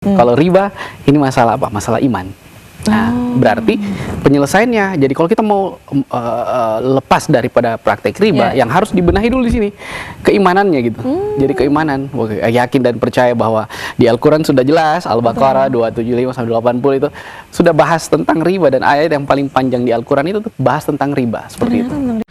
Kalau riba, ini masalah apa? Masalah iman. Nah, berarti penyelesaiannya. Jadi kalau kita mau lepas daripada praktek riba, yang harus dibenahi dulu di sini keimanannya gitu. Jadi keimanan, yakin dan percaya bahwa di Al-Quran sudah jelas, Al-Baqarah 275-80 itu sudah bahas tentang riba, dan ayat yang paling panjang di Al-Quran itu bahas tentang riba seperti itu.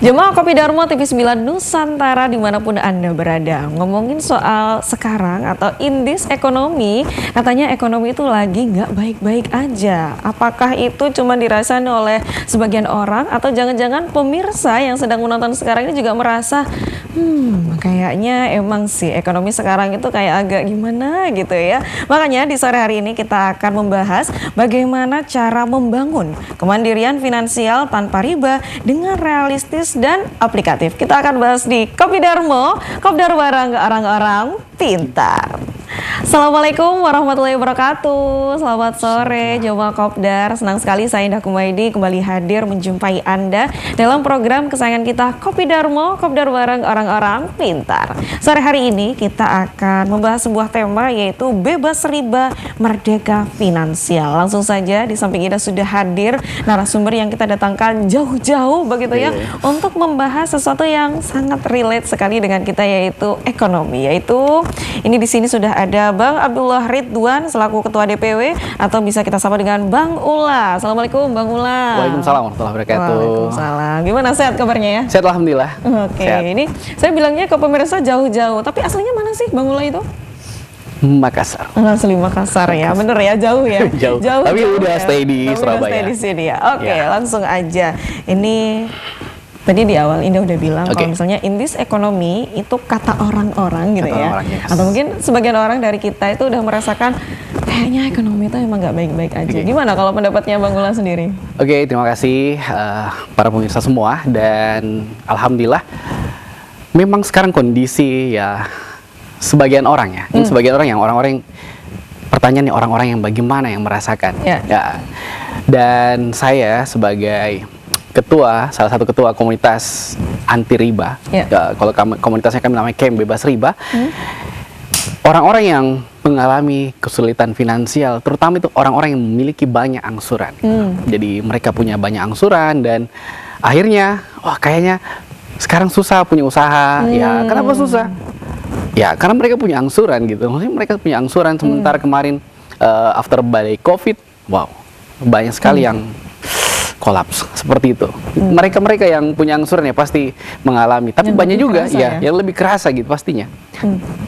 Jemaah Kopi Darmo TV9 Nusantara dimanapun Anda berada, ngomongin soal sekarang atau indeks ekonomi, katanya ekonomi itu lagi nggak baik-baik aja. Apakah itu cuma dirasain oleh sebagian orang atau jangan-jangan pemirsa yang sedang menonton sekarang ini juga merasa kayaknya emang sih ekonomi sekarang itu kayak agak gimana gitu ya. Makanya di sore hari ini kita akan membahas bagaimana cara membangun kemandirian finansial tanpa riba dengan realistis dan aplikatif. Kita akan bahas di Kopi Darmo, Kopdar bareng orang-orang pintar. Assalamualaikum warahmatullahi wabarakatuh. Selamat sore jemaah Kopdar. Senang sekali saya Indah Kumaidi kembali hadir menjumpai Anda dalam program kesayangan kita Kopi Darmo, Kopdar bareng orang-orang pintar. Sore hari ini kita akan membahas sebuah tema, yaitu bebas riba, merdeka finansial. Langsung saja di samping kita sudah hadir narasumber yang kita datangkan jauh-jauh begitu ya, untuk membahas sesuatu yang sangat relate sekali dengan kita, yaitu ekonomi. Yaitu ini di sini sudah ada Bang Abdullah Ridwan selaku Ketua DPW, atau bisa kita sapa dengan Bang Ula. Assalamualaikum Bang Ula. Waalaikumsalam warahmatullahi wabarakatuh. Waalaikumsalam. Gimana, sehat kabarnya ya? Sehat alhamdulillah. Oke, ini saya bilangnya ke pemirsa jauh-jauh, tapi aslinya mana sih Bang Ula itu? Makassar. Asli Makassar ya, bener ya, jauh ya. Jauh. Tapi udah stay di Surabaya. Udah stay di sini ya. Oke, langsung aja. Ini tadi di awal Indah udah bilang kalau misalnya indeks ekonomi itu kata orang-orang gitu ya. Atau mungkin sebagian orang dari kita itu udah merasakan kayaknya ekonomi itu emang nggak baik-baik aja. Gimana kalau pendapatnya Bang Ula sendiri? Oke, terima kasih para pemirsa semua, dan alhamdulillah memang sekarang kondisi ya sebagian orang ya. Ini sebagian orang yang pertanyaan nih, orang-orang yang bagaimana yang merasakan. Ya. Dan saya sebagai salah satu ketua komunitas anti riba, kalau komunitasnya kami namanya Camp Bebas Riba, orang-orang yang mengalami kesulitan finansial, terutama itu orang-orang yang memiliki banyak angsuran. Jadi mereka punya banyak angsuran, dan akhirnya kayaknya sekarang susah punya usaha. Ya, kenapa susah? Ya, karena mereka punya angsuran gitu. Maksudnya mereka punya angsuran, sementara kemarin after badai COVID, banyak sekali yang kolaps seperti itu. Mereka yang punya angsuran ya pasti mengalami, tapi yang banyak juga yang lebih kerasa gitu pastinya.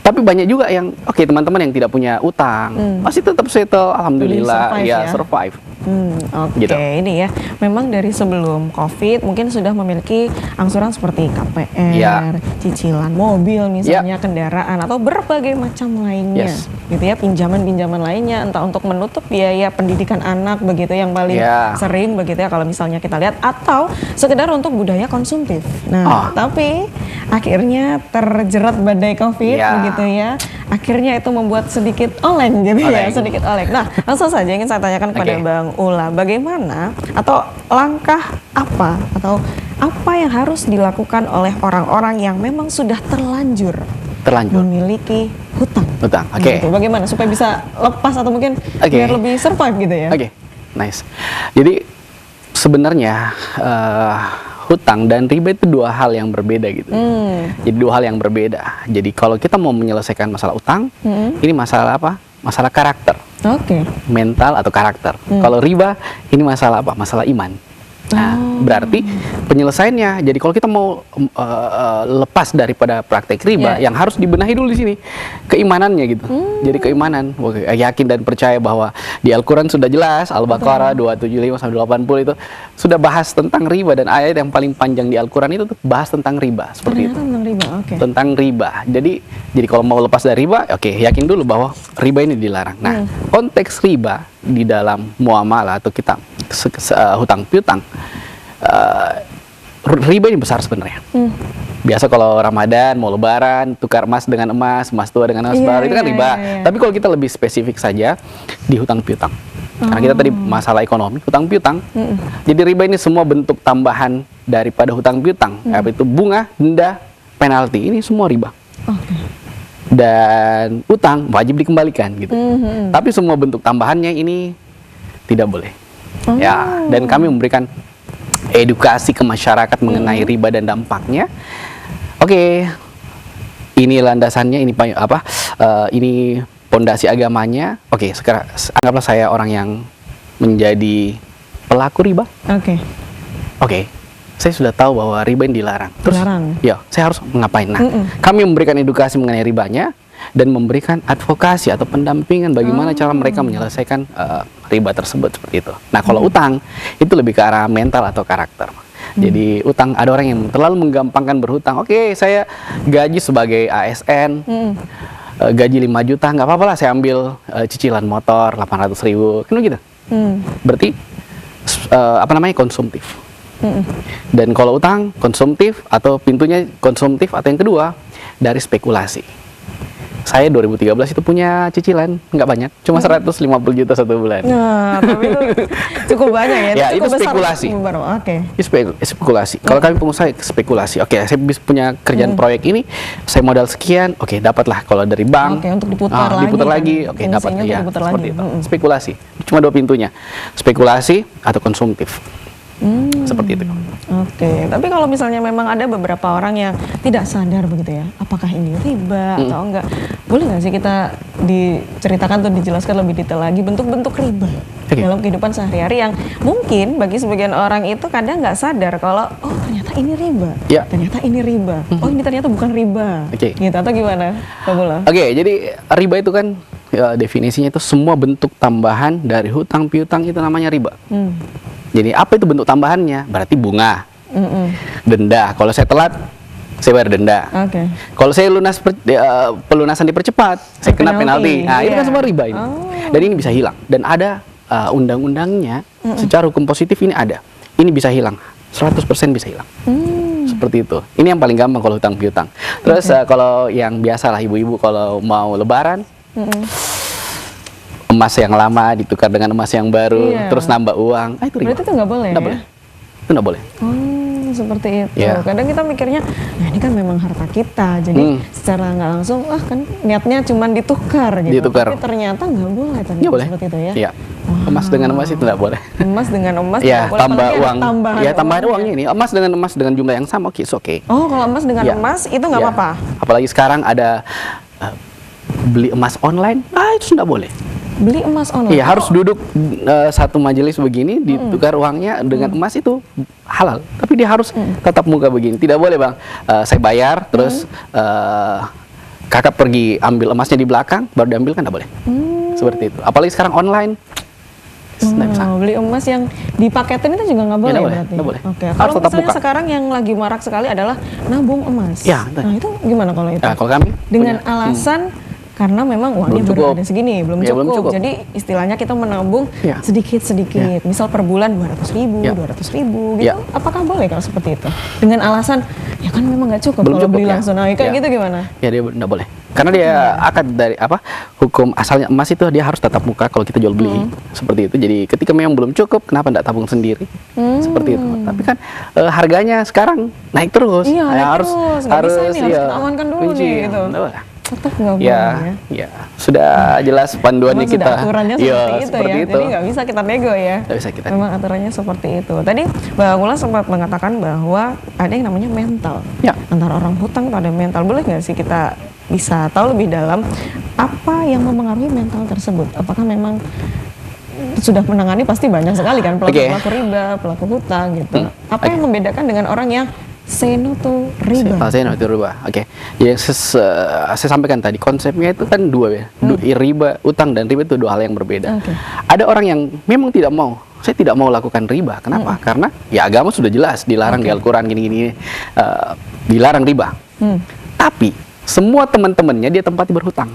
Tapi banyak juga yang teman-teman yang tidak punya utang masih tetap settle, alhamdulillah, survive. Gitu. Ini ya, memang dari sebelum COVID mungkin sudah memiliki angsuran seperti KPR, cicilan mobil misalnya, kendaraan, atau berbagai macam lainnya, gitu ya, pinjaman-pinjaman lainnya, entah untuk menutup biaya pendidikan anak begitu yang paling sering begitu ya kalau misalnya kita lihat, atau sekedar untuk budaya konsumtif. Nah, tapi akhirnya terjerat badai COVID begitu ya, akhirnya itu membuat sedikit oleng gitu ya, sedikit oleng. Nah, langsung saja ingin saya tanyakan kepada Bang Ula, bagaimana atau langkah apa atau apa yang harus dilakukan oleh orang-orang yang memang sudah terlanjur memiliki hutang. Gitu. Bagaimana supaya bisa lepas atau mungkin biar lebih survive gitu ya? Nice. Jadi sebenarnya hutang dan riba itu dua hal yang berbeda gitu. Jadi dua hal yang berbeda. Jadi kalau kita mau menyelesaikan masalah utang, ini masalah apa? Masalah karakter. Mental atau karakter. Kalau riba, ini masalah apa? Masalah iman. Nah, berarti penyelesaiannya. Jadi kalau kita mau lepas daripada praktek riba, yang harus dibenahi dulu di sini keimanannya gitu. Jadi keimanan, yakin dan percaya bahwa di Al-Quran sudah jelas, Al-Baqarah 275-80 itu sudah bahas tentang riba, dan ayat yang paling panjang di Al-Quran itu bahas tentang riba seperti itu. Tentang riba. Jadi kalau mau lepas dari riba, yakin dulu bahwa riba ini dilarang. Nah, konteks riba di dalam muamalah atau kita hutang piutang riba ini besar sebenarnya. Biasa kalau Ramadan mau Lebaran tukar emas dengan emas, emas tua dengan emas baru, itu kan riba. Tapi kalau kita lebih spesifik saja di hutang piutang. Karena kita tadi masalah ekonomi, hutang piutang. Jadi riba ini semua bentuk tambahan daripada hutang piutang, yaitu bunga, denda, penalti, ini semua riba. Dan utang wajib dikembalikan gitu. Tapi semua bentuk tambahannya ini tidak boleh. Ya, dan kami memberikan edukasi ke masyarakat mengenai riba dan dampaknya. Oke, ini landasannya, ini ini pondasi agamanya. Oke, sekarang anggaplah saya orang yang menjadi pelaku riba. Oke, saya sudah tahu bahwa riba ini dilarang. Terus, ya, saya harus ngapain? Nah, kami memberikan edukasi mengenai ribanya dan memberikan advokasi atau pendampingan bagaimana cara mereka menyelesaikan riba tersebut seperti itu. Nah, kalau utang itu lebih ke arah mental atau karakter. Jadi utang, ada orang yang terlalu menggampangkan berhutang. Oke, saya gaji sebagai ASN, gaji 5 juta, nggak apa-apa lah saya ambil cicilan motor 800.000, kan gitu. Berarti konsumtif. Dan kalau utang konsumtif atau pintunya konsumtif, atau yang kedua dari spekulasi. Saya 2013 itu punya cicilan nggak banyak, cuma 150 juta satu bulan. Nah, tapi itu cukup banyak ya. Ya, itu cukup spekulasi. Itu spekulasi. Kalau kami pengusaha spekulasi. Oke, saya bisa punya kerjaan proyek ini, saya modal sekian, oke dapatlah kalau dari bank. Untuk diputar lagi. Oke, dapat ya. Seperti itu. Spekulasi. Cuma 2 pintunya. Spekulasi atau konsumtif. Seperti itu. Oke, tapi kalau misalnya memang ada beberapa orang yang tidak sadar begitu ya, apakah ini riba atau enggak, boleh nggak sih kita diceritakan atau dijelaskan lebih detail lagi bentuk-bentuk riba dalam kehidupan sehari-hari yang mungkin bagi sebagian orang itu kadang nggak sadar kalau ternyata ini riba, ternyata ini riba, ini ternyata bukan riba, gitu, atau gimana, Pak Bula? Oke, jadi riba itu kan definisinya itu semua bentuk tambahan dari hutang piutang itu namanya riba. Jadi apa itu bentuk tambahannya? Berarti bunga, denda. Kalau saya telat, saya bayar denda. Kalau saya pelunasan dipercepat, saya kena penalti. Nah, itu kan semua riba ini. Dan ini bisa hilang. Dan ada undang-undangnya, secara hukum positif ini ada. Ini bisa hilang, 100% bisa hilang. Seperti itu. Ini yang paling gampang kalau hutang piutang. Terus kalau yang biasa lah ibu-ibu kalau mau Lebaran, emas yang lama ditukar dengan emas yang baru, terus nambah uang. Itu riba. Berarti itu nggak boleh, boleh. Itu nggak boleh. Seperti itu. Kadang kita mikirnya, nah ini kan memang harta kita, jadi secara nggak langsung, kan niatnya cuma ditukar gitu. Tapi ternyata nggak boleh, seperti itu ya. Iya. Emas dengan emas itu nggak boleh. Emas dengan emas ya, boleh. Tambah uang. Tambahan uangnya ini. Emas dengan jumlah yang sama, oke. Oh, kalau emas dengan emas itu nggak apa-apa. Apalagi sekarang ada beli emas online, itu sudah boleh. Beli emas online? Iya, harus duduk satu majelis begini, ditukar uangnya dengan emas, itu halal. Tapi dia harus tatap muka begini. Tidak boleh, Bang. Saya bayar, terus kakak pergi ambil emasnya di belakang, baru diambil, kan tidak boleh. Seperti itu. Apalagi sekarang online. Beli emas yang dipaketin itu juga nggak boleh, berarti? Nggak boleh. Oke. Kalau misalnya sekarang yang lagi marak sekali adalah nabung emas. Nah, itu gimana kalau itu? Kalau kami dengan alasan karena memang uangnya baru ada segini, belum cukup. Jadi istilahnya kita menabung sedikit-sedikit. Misal per bulan 200.000, 200.000 gitu. Apakah boleh kalau seperti itu? Dengan alasan, ya kan memang nggak cukup kalau beli langsung. Nah, kayak gitu gimana? Ya, dia nggak boleh. Karena dia akad dari hukum asalnya emas itu dia harus tatap muka kalau kita jual beli. Seperti itu. Jadi ketika memang belum cukup, kenapa nggak tabung sendiri? Seperti itu. Tapi kan harganya sekarang naik terus. Iya, harus harus kita amankan dulu nih gitu. Tetap nggak boleh ya. Sudah jelas panduannya kita. Sudah aturannya seperti itu. Jadi nggak bisa kita nego ya. Nggak bisa kita. Memang aturannya seperti itu. Tadi Bang Ulas sempat mengatakan bahwa ada yang namanya mental. Antara orang hutang itu ada mental. Boleh nggak sih kita bisa tahu lebih dalam apa yang mempengaruhi mental tersebut? Apakah memang sudah menangani, pasti banyak sekali kan pelaku riba, pelaku hutang gitu. Apa yang membedakan dengan orang yang say no to riba? Say no to riba. Oke. Jadi saya sampaikan tadi konsepnya itu kan dua ya. Riba, utang dan riba itu dua hal yang berbeda. Ada orang yang memang tidak mau. Saya tidak mau lakukan riba. Kenapa? Karena ya agama sudah jelas dilarang di Al-Qur'an gini-gini, dilarang riba. Tapi semua teman-temannya dia tempati berhutang.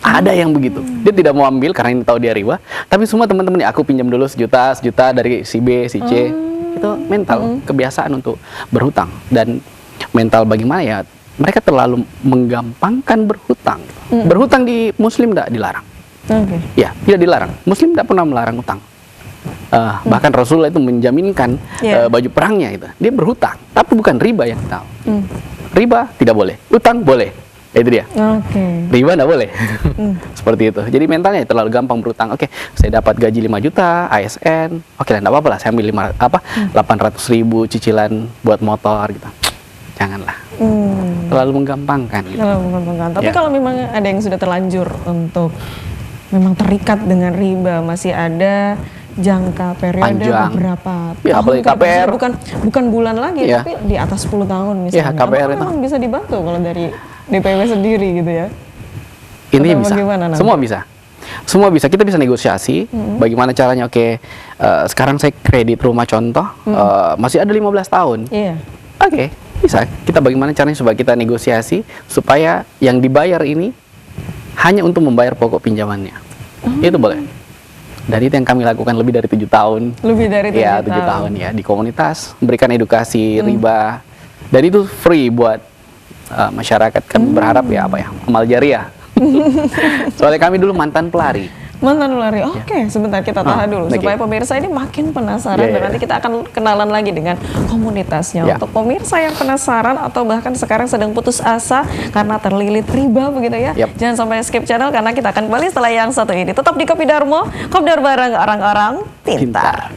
Ada yang begitu. Dia tidak mau ambil karena ini tahu dia riba, tapi semua teman-temannya, aku pinjam dulu sejuta dari si B, si C. itu mental, kebiasaan untuk berhutang. Dan mental bagaimana ya, mereka terlalu menggampangkan berhutang. Berhutang di Muslim tidak dilarang. Ya, tidak dilarang. Muslim tidak pernah melarang hutang. Bahkan Rasulullah itu menjaminkan baju perangnya itu. Dia berhutang, tapi bukan riba yang kita. Riba tidak boleh, utang boleh. Itu dia. Riba tidak boleh. Seperti itu. Jadi mentalnya terlalu gampang berhutang. Oke, saya dapat gaji 5 juta, ASN. Oke lah, tidak apa-apa lah. Saya ambil 800.000 cicilan buat motor gitu. Janganlah. Terlalu menggampangkan. Gitu. Terlalu menggampangkan. Tapi kalau memang ada yang sudah terlanjur untuk memang terikat dengan riba, masih ada jangka periode panjang. Beberapa Ya, apalagi KPR. Bukan bulan lagi, tapi di atas 10 tahun misalnya. KPR itu memang bisa dibantu kalau dari DPW sendiri gitu ya? Ini bisa. Semua bisa. Semua bisa. Kita bisa negosiasi. Bagaimana caranya? Oke, sekarang saya kredit rumah contoh, masih ada 15 tahun. Oke, bisa. Kita bagaimana caranya supaya kita negosiasi supaya yang dibayar ini hanya untuk membayar pokok pinjamannya. Itu boleh. Dan itu yang kami lakukan lebih dari 7 tahun. Lebih dari 7 tahun ya, di komunitas, memberikan edukasi riba. Dan itu free buat masyarakat. Kan berharap ya amal jariah. Soalnya kami dulu mantan pelari. Oke, sebentar kita tahan dulu supaya pemirsa ini makin penasaran dan nanti kita akan kenalan lagi dengan komunitasnya. Untuk pemirsa yang penasaran atau bahkan sekarang sedang putus asa karena terlilit riba begitu ya, jangan sampai skip channel karena kita akan kembali setelah yang satu ini. Tetap di Kopi Darmo, kopdar bareng orang-orang pintar.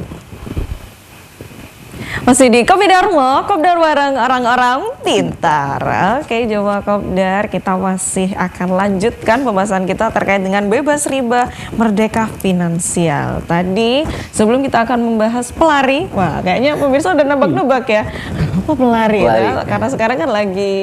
Masih di Kopi Darmo, kopdar bareng orang-orang pintar. Oke, Jemaah Kopdar, kita masih akan lanjutkan pembahasan kita terkait dengan bebas riba, merdeka finansial. Tadi sebelum kita akan membahas pelari, wah kayaknya pemirsa udah nebak-nebak ya. Apa pelari? Ya? Karena sekarang kan lagi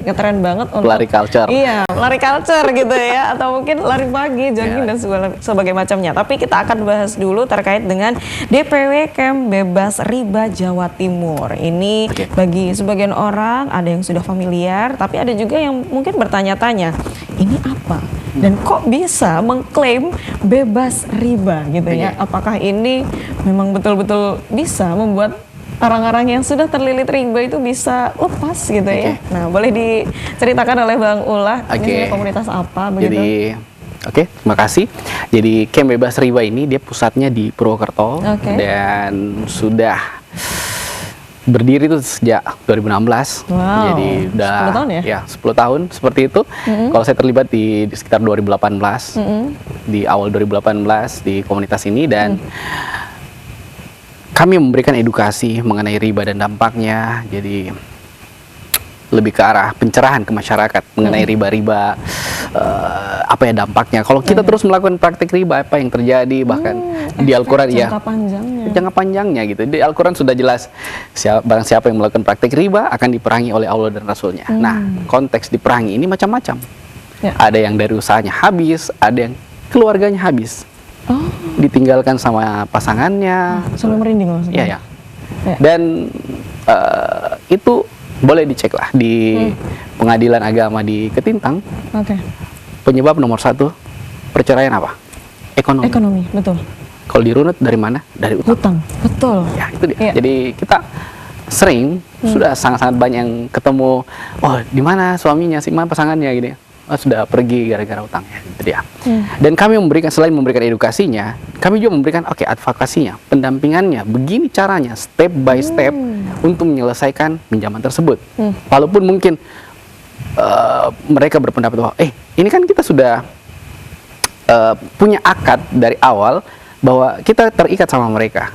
ngetren banget untuk pelari culture. Iya, pelari culture gitu ya, atau mungkin lari pagi, jogging dan sebagainya macamnya. Tapi kita akan bahas dulu terkait dengan DPW Camp Bebas Riba Jawa Timur. Ini bagi sebagian orang ada yang sudah familiar, tapi ada juga yang mungkin bertanya-tanya, ini apa? Dan kok bisa mengklaim bebas riba gitu ya? Apakah ini memang betul-betul bisa membuat orang-orang yang sudah terlilit riba itu bisa lepas gitu ya? Nah, boleh diceritakan oleh Bang Ulah, ini komunitas apa begitu? Jadi, terima kasih. Jadi Camp Bebas Riba ini dia pusatnya di Purwokerto dan sudah berdiri itu sejak 2016. Jadi udah 10 tahun ya? 10 tahun seperti itu. Kalau saya terlibat di sekitar 2018. Di awal 2018 di komunitas ini dan kami memberikan edukasi mengenai riba dan dampaknya. Jadi lebih ke arah pencerahan ke masyarakat mengenai riba-riba, apa ya dampaknya. Kalau kita terus melakukan praktik riba, apa yang terjadi, bahkan di Al-Quran jangka panjangnya gitu. Di Al-Quran sudah jelas barang siapa yang melakukan praktik riba akan diperangi oleh Allah dan Rasulnya. Nah, konteks diperangi ini macam-macam. Ada yang dari usahanya habis, ada yang keluarganya habis. Ditinggalkan sama pasangannya. Sampai merinding maksudnya. Dan itu boleh dicek lah di pengadilan agama di Ketintang. Penyebab nomor 1 perceraian apa? Ekonomi, betul. Kalau dirunut dari mana? Dari utang. Betul. Ya, itu dia. Jadi kita sering sudah sangat-sangat banyak yang ketemu, oh di mana suaminya, si mana pasangannya gitu ya. Oh, sudah pergi gara-gara utangnya, itu dia. Dan kami selain memberikan edukasinya, kami juga memberikan advokasinya, pendampingannya. Begini caranya, step by step untuk menyelesaikan pinjaman tersebut. Walaupun mungkin mereka berpendapat bahwa, ini kan kita sudah punya akad dari awal bahwa kita terikat sama mereka.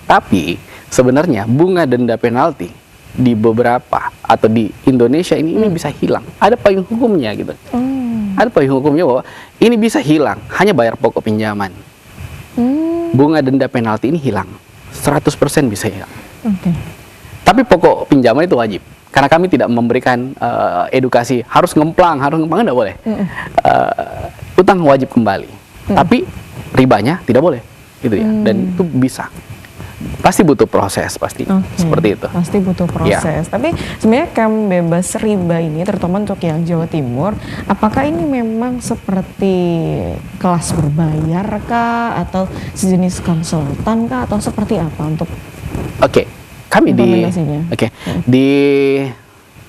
Tapi sebenarnya bunga denda penalti di beberapa atau di Indonesia ini bisa hilang. Ada payung hukumnya gitu. Ada payung hukumnya bahwa ini bisa hilang, hanya bayar pokok pinjaman. Bunga denda penalti ini hilang, 100% bisa hilang. Tapi pokok pinjaman itu wajib. Karena kami tidak memberikan edukasi harus ngemplang enggak boleh. Utang wajib kembali. Tapi ribanya tidak boleh. Gitu ya. Dan itu bisa. Pasti butuh proses seperti itu. Pasti butuh proses. Tapi sebenarnya Camp Bebas Riba ini terutama untuk yang Jawa Timur, apakah ini memang seperti kelas berbayar kah atau sejenis konsultan kah atau seperti apa untuk Oke, kami di Implementasinya. di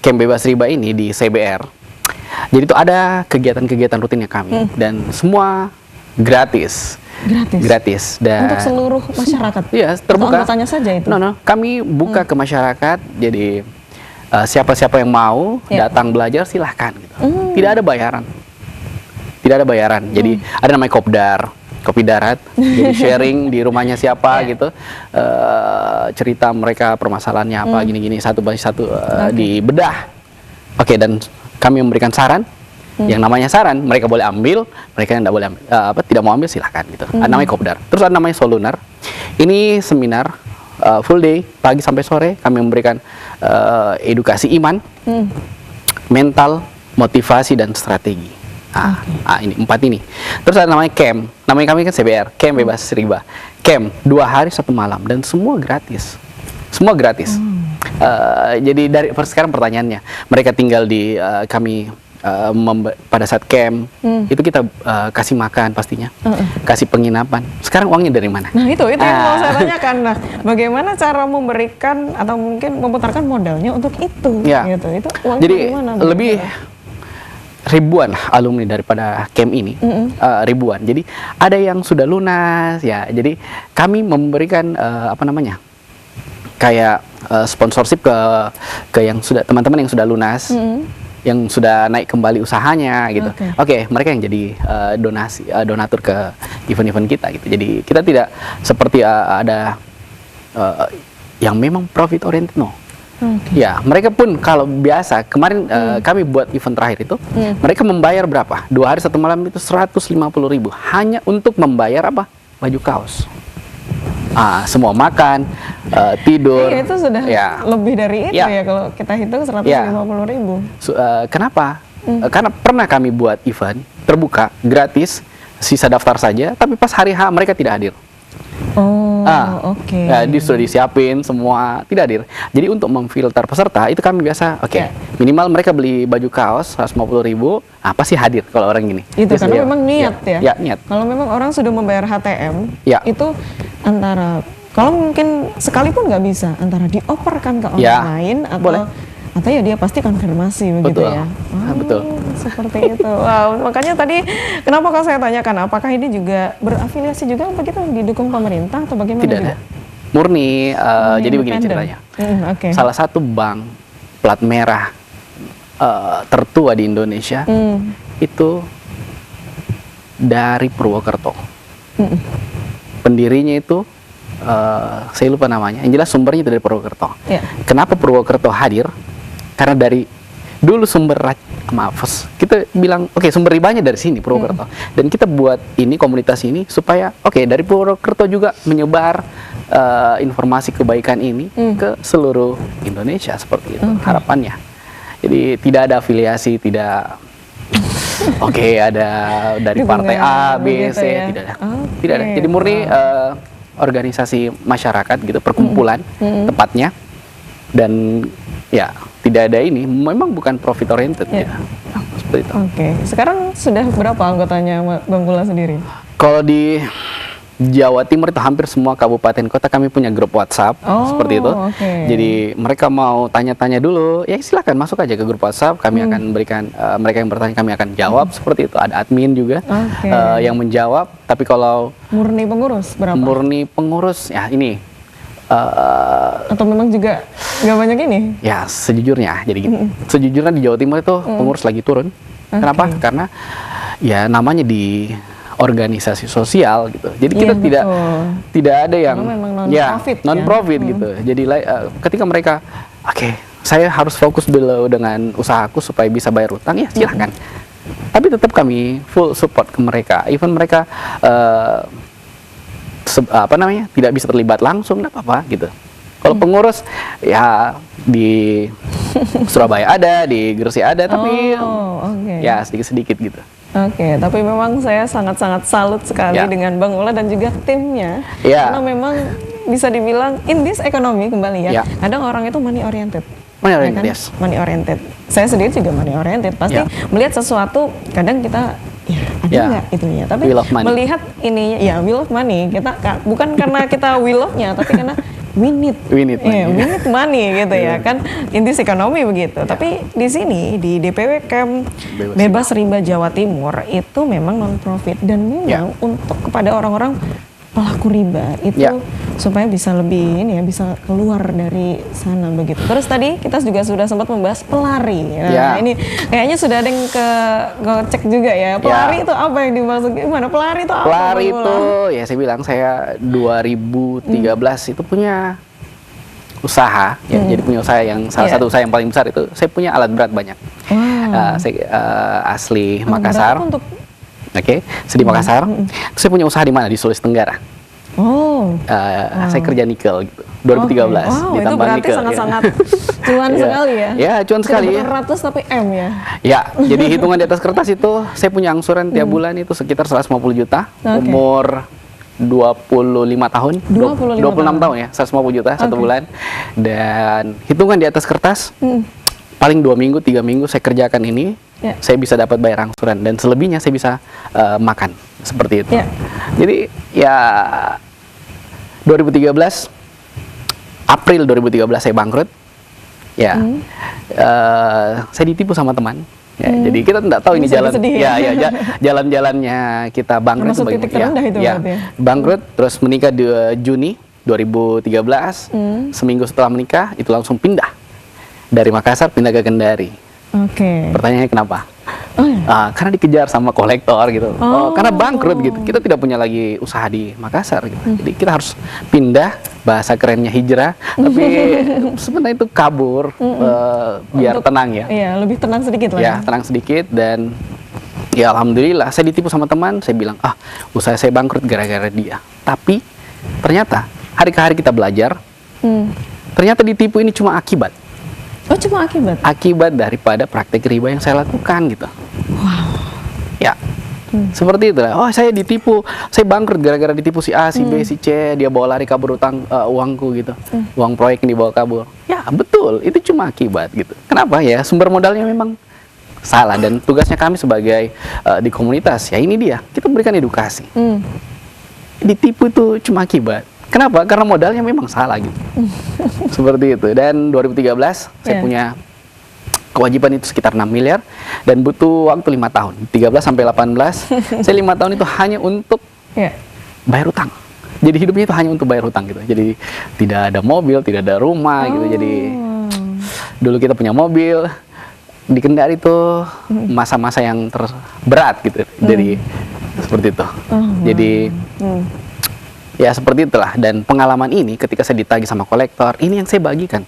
camp bebas riba ini di CBR. Jadi itu ada kegiatan-kegiatan rutinnya kami dan semua gratis. Gratis dan Untuk seluruh masyarakat. Iya, Atau terbuka. anggotanya saja itu. No, kami buka ke masyarakat. Jadi siapa-siapa yang mau Ya. datang belajar silahkan. Gitu. Tidak ada bayaran. Tidak ada bayaran. Jadi ada namanya kopdar, kopi darat. Jadi sharing di rumahnya siapa Ya. gitu. Cerita mereka permasalahannya apa gini-gini satu by satu dibedah. Oke, dan kami memberikan saran. Yang namanya saran, mereka boleh ambil, mereka yang tidak boleh ambil, tidak mau ambil silahkan gitu. Ada namanya kopdar. Terus ada namanya solunar. Ini seminar full day, pagi sampai sore. Kami memberikan edukasi iman, mental, motivasi dan strategi. Ini 4 ini. Terus ada namanya camp. Namanya kami kan CBR, camp bebas riba. Camp 2 hari 1 malam dan semua gratis. Semua gratis. Jadi dari sekarang pertanyaannya, mereka tinggal di kami pada saat camp itu kita kasih makan pastinya, kasih penginapan. Sekarang uangnya dari mana? Nah itu yang mau saya tanyakan. Nah, bagaimana cara memberikan atau mungkin memutarkan modalnya untuk itu? Ya. Gitu. Itu uangnya Jadi dari mana? lebih ribuan alumni daripada camp ini, ribuan. Jadi ada yang sudah lunas ya. Jadi kami memberikan kayak sponsorship ke yang sudah teman-teman yang sudah lunas. Yang sudah naik kembali usahanya gitu. Oke, mereka yang jadi donatur ke event-event kita gitu. Jadi kita tidak seperti ada yang memang profit oriented, no. Ya, mereka pun kalau biasa kemarin kami buat event terakhir itu, mereka membayar berapa? 2 hari 1 malam itu 150.000 hanya untuk membayar apa? Baju kaos. Semua makan, tidur. Iya, itu sudah lebih dari itu ya kalau kita hitung 150.000. Kenapa? Karena pernah kami buat event terbuka, gratis, sisa daftar saja, tapi pas hari H mereka tidak hadir. Oke. Dia sudah disiapin semua, tidak hadir. Jadi untuk memfilter peserta itu kami biasa, minimal mereka beli baju kaos 150.000, pasti hadir kalau orang gini. Itu karena memang niat ya. Ya, niat. Kalau memang orang sudah membayar HTM, itu antara kalau mungkin sekalipun nggak bisa antara dioperkan ke orang lain atau ya dia pasti konfirmasi begitu ya. Betul. Seperti itu. Wow, makanya tadi kenapa kalau saya tanyakan apakah ini juga berafiliasi juga begitu didukung pemerintah atau bagaimana? Tidak ada. Murni jadi begini ceritanya. Salah satu bank plat merah tertua di Indonesia itu dari Purwokerto. Pendirinya itu saya lupa namanya. Yang jelas sumbernya itu dari Purwokerto. Kenapa Purwokerto hadir? Karena dari dulu kita bilang sumber ribanya dari sini Purwokerto. Dan kita buat ini komunitas ini supaya dari Purwokerto juga menyebar informasi kebaikan ini ke seluruh Indonesia seperti itu harapannya. Jadi tidak ada afiliasi, tidak ada dari partai A, B, C, tidak ada. Tidak ada. Jadi murni organisasi masyarakat gitu, perkumpulan tepatnya. Dan tidak ada ini, memang bukan profit oriented ya. Seperti itu. Sekarang sudah berapa anggotanya Bang Gula sendiri? Kalau di Jawa Timur itu hampir semua kabupaten kota kami punya grup WhatsApp seperti itu. Jadi mereka mau tanya-tanya dulu, ya silakan masuk aja ke grup WhatsApp. Kami akan berikan mereka yang bertanya kami akan jawab seperti itu. Ada admin juga yang menjawab. Tapi kalau murni pengurus berapa? Murni pengurus ya ini. Atau memang juga nggak banyak ini? Ya sejujurnya jadi gitu. Sejujurnya di Jawa Timur itu pengurus lagi turun. Kenapa? Karena ya namanya di organisasi sosial gitu. Jadi kita tidak ada yang non profit gitu. Jadi ketika mereka saya harus fokus dulu dengan usahaku supaya bisa bayar utang ya silahkan. Tapi tetap kami full support ke mereka. Even mereka tidak bisa terlibat langsung, nggak apa-apa gitu. Kalau pengurus ya di Surabaya ada, di Gresik ada, tapi ya sedikit-sedikit gitu. Tapi memang saya sangat-sangat salut sekali dengan Bang Ula dan juga timnya. Karena memang bisa dibilang in this economy kembali ya. Kadang orang itu money oriented. Money oriented. Saya sendiri juga money oriented. Pasti melihat sesuatu kadang kita ada nggak itunya. Tapi melihat ininya will of money. Kita bukan karena kita will of-nya, tapi karena we need money. we need money gitu ya kan, indis ekonomi begitu. Tapi di sini di DPW Camp Bebas Riba Jawa Timur itu memang non profit dan memang untuk kepada orang-orang pelaku riba itu supaya bisa lebih ini ya, bisa keluar dari sana begitu. Terus tadi kita juga sudah sempat membahas pelari. Nah, ini kayaknya sudah ada yang cek juga ya. Pelari itu apa yang dimaksud? Gimana? Pelari itu apa? Pelari itu ya saya bilang saya 2013 itu punya usaha ya, jadi punya usaha yang salah satu usaha yang paling besar itu saya punya alat berat banyak. Saya asli Makassar. Oke, di Makassar. Terus saya punya usaha di mana? Di Sulawesi Tenggara. Saya kerja nikel gitu. 2013 Wow, itu berarti sangat-sangat cuan sekali ya. Ya, cuan sekali. Bukan ratus tapi M ya. Ya, jadi hitungan di atas kertas itu saya punya angsuran tiap bulan itu sekitar 150 juta. Umur 25 tahun, 26 tahun ya, 150 juta satu bulan. Dan hitungan di atas kertas paling 2 minggu, 3 minggu saya kerjakan ini, saya bisa dapat bayar angsuran dan selebihnya saya bisa makan seperti itu. Jadi ya 2013 April 2013 saya bangkrut. Ya, saya ditipu sama teman. Ya, jadi kita tidak tahu ini jalan, jalan-jalannya kita bangkrut itu bagaimana. Bangkrut, terus menikah di Juni 2013. Seminggu setelah menikah itu langsung pindah dari Makassar pindah ke Kendari. Pertanyaannya kenapa? Karena dikejar sama kolektor gitu. Karena bangkrut gitu. Kita tidak punya lagi usaha di Makassar gitu. Jadi kita harus pindah, bahasa kerennya hijrah, tapi sebenarnya itu kabur biar tenang ya. Iya, lebih tenang sedikit lah. Ya, tenang sedikit dan ya alhamdulillah saya ditipu sama teman, saya bilang, usaha saya bangkrut gara-gara dia. Tapi ternyata hari ke hari kita belajar. Ternyata ditipu ini cuma akibat. Cuma akibat? Akibat daripada praktek riba yang saya lakukan gitu. Ya, seperti itu lah. Saya ditipu, saya bangkrut gara-gara ditipu si A, si B, si C, dia bawa lari kabur utang uangku gitu, uang proyek yang dibawa kabur. Ya betul, itu cuma akibat gitu. Kenapa ya? Sumber modalnya memang salah dan tugasnya kami sebagai di komunitas ya ini dia, kita memberikan edukasi. Ditipu itu cuma akibat. Kenapa? Karena modalnya memang salah gitu. Seperti itu. Dan 2013 saya punya kewajiban itu sekitar 6 miliar dan butuh waktu 5 tahun. 13 sampai 18. Saya 5 tahun itu hanya untuk bayar utang. Jadi hidupnya itu hanya untuk bayar utang gitu. Jadi tidak ada mobil, tidak ada rumah gitu. Jadi dulu kita punya mobil di Kendari itu masa-masa yang berat gitu. Jadi seperti itu. Jadi ya seperti itulah, dan pengalaman ini ketika saya ditagih sama kolektor, ini yang saya bagikan.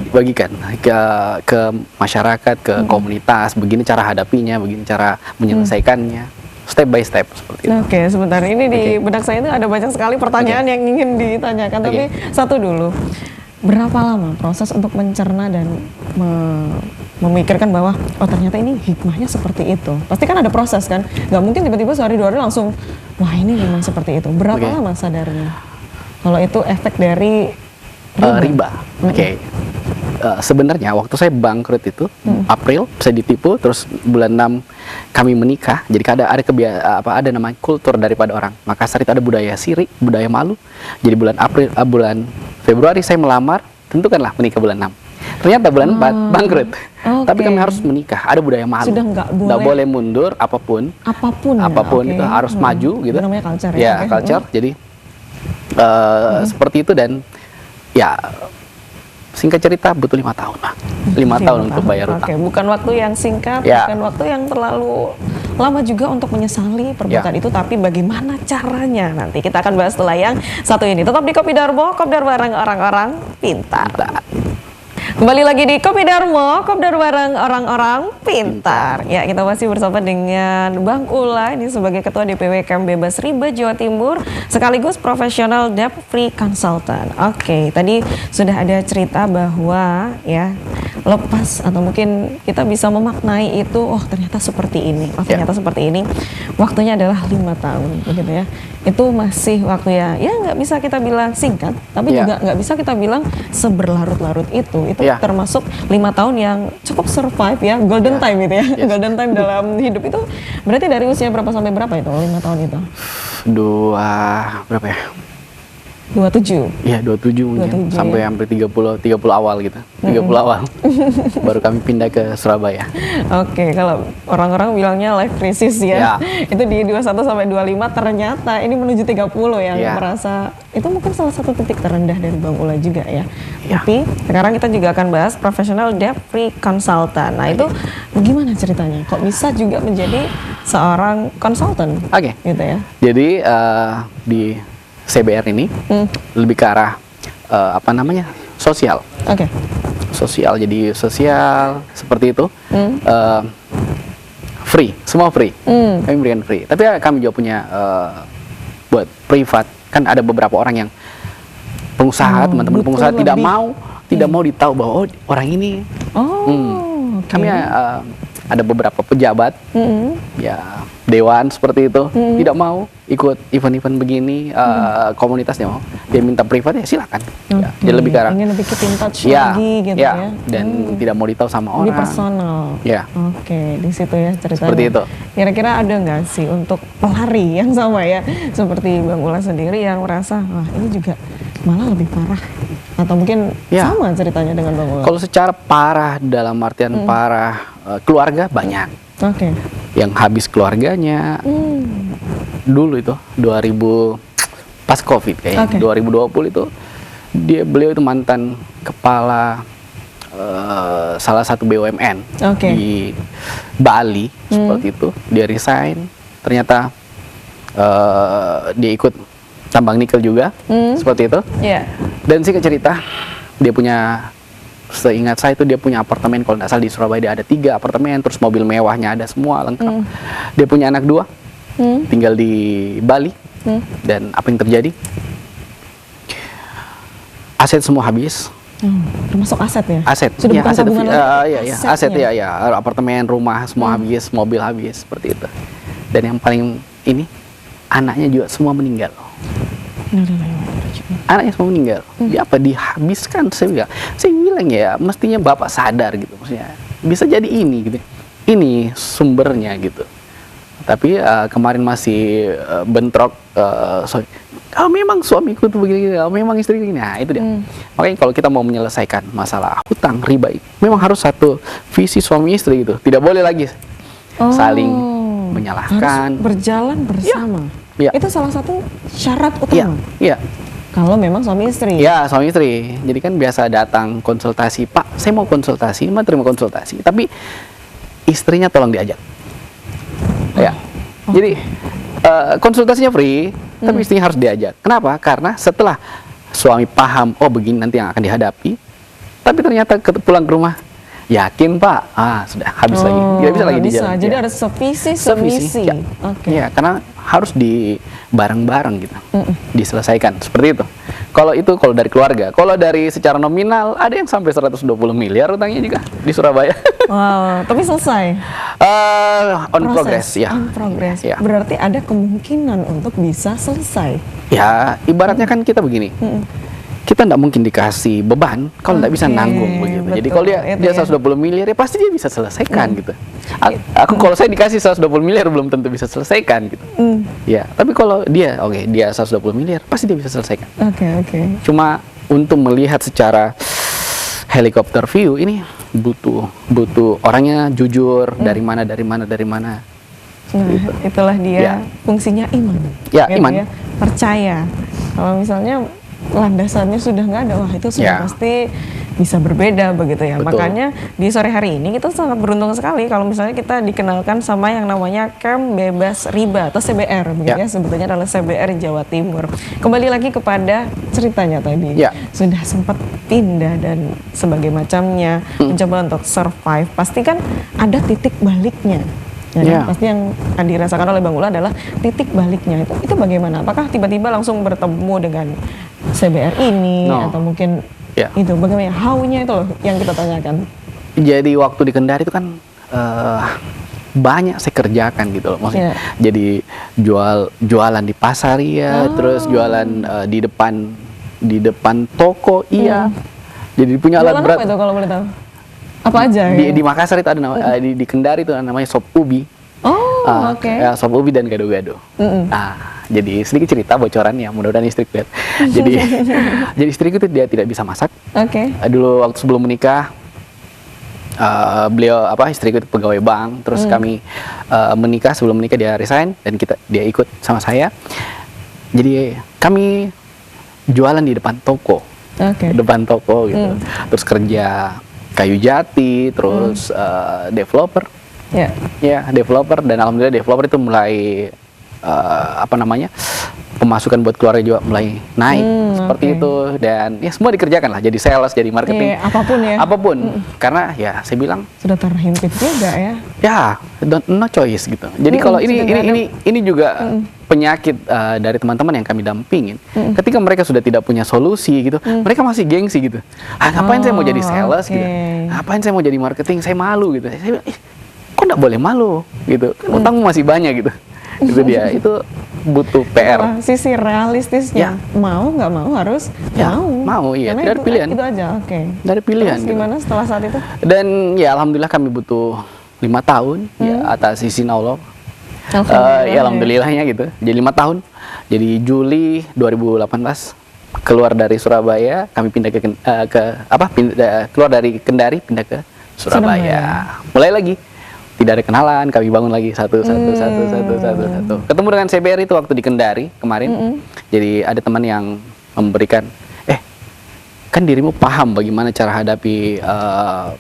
Bagikan ke masyarakat, ke komunitas, begini cara hadapinya, begini cara menyelesaikannya, step by step seperti itu. Sebentar, ini di benak saya itu ada banyak sekali pertanyaan yang ingin ditanyakan, tapi satu dulu. Berapa lama proses untuk mencerna dan memikirkan bahwa ternyata ini hikmahnya seperti itu? Pasti kan ada proses kan, nggak mungkin tiba-tiba sehari 2 hari langsung wah ini memang seperti itu. Berapa lama sadarnya kalau itu efek dari riba? Sebenarnya waktu saya bangkrut itu April saya ditipu, terus bulan 6 kami menikah. Jadi ada namanya kultur daripada orang Makassar itu, ada budaya sirik, budaya malu. Jadi bulan Februari saya melamar, tentukanlah menikah bulan 6. Ternyata bulan 4 bangkrut. Tapi kami harus menikah. Ada budaya malu. Sudah nggak boleh mundur apapun itu harus maju gitu. Namanya culture culture. Jadi seperti itu, dan ya singkat cerita butuh 5 tahun lah. 5 tahun untuk bayar utang. Bukan waktu yang singkat, bukan waktu yang terlalu lama juga untuk menyesali perbuatan itu, tapi bagaimana caranya nanti kita akan bahas setelah yang satu ini. Tetap di Kopi Darmo, Kopdar bareng orang-orang pintar. Kembali lagi di Kopi Darmo, Kopdar bareng orang-orang pintar. Ya, kita masih bersama dengan Bang Ula, ini sebagai Ketua DPW Camp Bebas Riba Jawa Timur, sekaligus profesional debt free consultant. Tadi sudah ada cerita bahwa ya lepas atau mungkin kita bisa memaknai itu, ternyata seperti ini, ternyata seperti ini. Waktunya adalah 5 tahun, begitu ya. Itu masih waktu ya nggak bisa kita bilang singkat, tapi juga nggak bisa kita bilang seberlarut-larut itu. Itu termasuk 5 tahun yang cukup survive ya, golden time itu ya. Golden time dalam hidup itu berarti dari usia berapa sampai berapa itu 5 tahun itu? Berapa ya? 27. Iya, 27 mungkin 27 sampai ya. hampir 30 awal gitu. 30 awal. Baru kami pindah ke Surabaya. Oke, kalau orang-orang bilangnya life crisis Ya. ya. Itu di 21 sampai 25 ternyata ini menuju 30 yang Ya. merasa itu mungkin salah satu titik terendah dari Bang Ula juga ya. Ya. Tapi sekarang kita juga akan bahas professional debt free consultant. Nah, itu bagaimana ceritanya? Kok bisa juga menjadi seorang konsultan? Oke. Gitu ya. Jadi di CBR ini lebih ke arah sosial. Oke. Sosial, jadi sosial seperti itu. Free, semua free. Kami berikan free. Tapi kami juga punya buat privat. Kan ada beberapa orang yang pengusaha, teman-teman butuh pengusaha tidak lebih. mau ditahu bahwa orang ini. Oh, oke. Kami ada beberapa pejabat, ya dewan seperti itu, tidak mau ikut event-event begini, komunitasnya mau. Dia minta privat ya silakan. Ya, Oke, dia lebih ke arah. ingin lebih keep in touch Ya, lagi gitu ya, ya. dan tidak mau ditahu sama Lebih orang. personal. Ya. Oke, di situ ya ceritanya. Seperti itu. Kira-kira ada nggak sih untuk pelari yang sama ya, seperti Bang Ula sendiri yang merasa wah ini juga malah lebih parah, atau mungkin Ya. sama ceritanya dengan Bang Ula? Kalau secara parah dalam artian parah keluarga banyak Oke. yang habis keluarganya dulu itu 2000 pas COVID kayaknya. Oke. 2020 itu beliau itu mantan kepala salah satu BUMN Oke. di Bali seperti itu. Dia resign, ternyata dia ikut tambang nikel juga seperti itu. Ya. Dan singkat cerita, dia punya, seingat saya itu dia punya apartemen, kalau nggak salah di Surabaya dia ada 3 apartemen, terus mobil mewahnya ada semua lengkap. Dia punya anak 2, tinggal di Bali. Dan apa yang terjadi? Aset semua habis. Termasuk aset ya? Aset, Sudah bukan aset, tabungan lagi, iya, asetnya. aset ya, apartemen, rumah semua habis, mobil habis, seperti itu. Dan yang paling ini, anaknya juga semua meninggal. Anaknya semua meninggal. Dia apa dihabiskan? Saya bilang ya, mestinya bapak sadar gitu, maksudnya bisa jadi ini gitu. Ini sumbernya gitu. Tapi kemarin masih bentrok, kalau memang suamiku tuh begini, kalau memang istri begini, nah itu dia. Makanya kalau kita mau menyelesaikan masalah hutang riba, memang harus satu visi suami istri gitu. Tidak boleh lagi saling menyalahkan. Harus berjalan bersama. Ya. Itu salah satu syarat Iya, utama. iya. Kalau memang suami istri. Ya, suami istri. Jadi kan biasa datang konsultasi, Pak, saya mau konsultasi, mau terima konsultasi. Tapi istrinya tolong diajak. Ya. Jadi konsultasinya free, tapi istrinya harus diajak. Kenapa? Karena setelah suami paham, oh begini nanti yang akan dihadapi, tapi ternyata pulang ke rumah, yakin Pak, sudah habis lagi, tidak bisa lagi di jalan. Jadi Ya. harus sevisi. Ya. Oke. Ya, karena harus bareng-bareng gitu, diselesaikan seperti itu. Kalau dari keluarga, kalau dari secara nominal ada yang sampai 120 miliar utangnya juga di Surabaya. Wow, tapi selesai. On progress, ya. On progress. Ya. Berarti ada kemungkinan untuk bisa selesai. Ya, ibaratnya kan kita begini. Kita tidak mungkin dikasih beban kalau tidak bisa Oke, nanggung begitu. Jadi betul. kalau dia Itu ya. 120 miliar ya pasti dia bisa selesaikan gitu. Aku kalau saya dikasih 120 miliar belum tentu bisa selesaikan gitu. Ya, tapi kalau dia 120 miliar pasti dia bisa selesaikan. Oke. Cuma untuk melihat secara helikopter view ini butuh orangnya jujur, dari mana. Nah, itulah dia Ya. fungsinya iman. Ya, Gitu iman. Percaya. Kalau misalnya landasannya sudah nggak ada, wah itu sudah Ya. pasti bisa berbeda begitu ya. Betul. Makanya di sore hari ini kita sangat beruntung sekali kalau misalnya kita dikenalkan sama yang namanya Camp Bebas Riba atau CBR begitu ya. Ya. Sebetulnya adalah CBR Jawa Timur. Kembali lagi kepada ceritanya tadi. Ya. Sudah sempat pindah dan sebagai macamnya mencoba untuk survive. Pasti kan ada titik baliknya. Ya, kan? Ya. Pasti yang akan dirasakan oleh Bang Ula adalah titik baliknya. Itu bagaimana? Apakah tiba-tiba langsung bertemu dengan CBR ini No. atau mungkin Ya. itu bagaimana? How-nya itu loh yang kita tanyakan. Jadi waktu di Kendari itu kan banyak saya kerjakan gitu loh, maksudnya. Jadi jualan di pasar ya, terus jualan di depan toko iya. Jadi punya alat Jualan berat. apa itu kalau boleh tahu? Apa aja? Di Makassar itu ada di Kendari itu namanya sop ubi. Oh, oke. Ya, sop ubi dan gado-gado. Nah, jadi sedikit cerita bocoran ya, mudah-mudahan istri lihat. Jadi jadi istriku itu dia tidak bisa masak. Oke. Dulu waktu sebelum menikah, beliau istriku itu pegawai bank, terus kami menikah, sebelum menikah dia resign dan dia ikut sama saya. Jadi kami jualan di depan toko. Oke. Depan toko gitu. Terus kerja kayu jati, terus developer. Ya. Ya, developer, dan alhamdulillah developer itu mulai pemasukan buat keluarga juga mulai naik seperti itu, dan ya semua dikerjakan lah, jadi sales, jadi marketing, apapun ya. Apapun. Karena ya saya bilang Sudah terhimpit juga ya. ya no choice gitu. Jadi kalau ini juga penyakit dari teman-teman yang kami dampingin. Ketika mereka sudah tidak punya solusi gitu, mereka masih gengsi gitu. Ngapain saya mau jadi sales gitu? Ngapain saya mau jadi marketing? Saya malu gitu. Saya bilang, kok nggak boleh malu gitu? Utangmu masih banyak gitu. Itu dia. Itu butuh PR. Wah, sisi realistisnya. Mau nggak mau harus mau. Iya. Karena Dari pilihan. Itu aja. Oke. Dari pilihan. Terus gimana setelah saat itu? Dan ya alhamdulillah kami butuh 5 tahun ya atas izin Allah. Ya alhamdulillahnya gitu. Jadi 5 tahun. Jadi Juli 2018 keluar dari Surabaya, kami pindah keluar dari Kendari pindah ke Surabaya. Mulai lagi. Tidak ada kenalan, kami bangun lagi satu. Ketemu dengan CBR itu waktu di Kendari kemarin. Jadi ada teman yang memberikan, kan dirimu paham bagaimana cara hadapi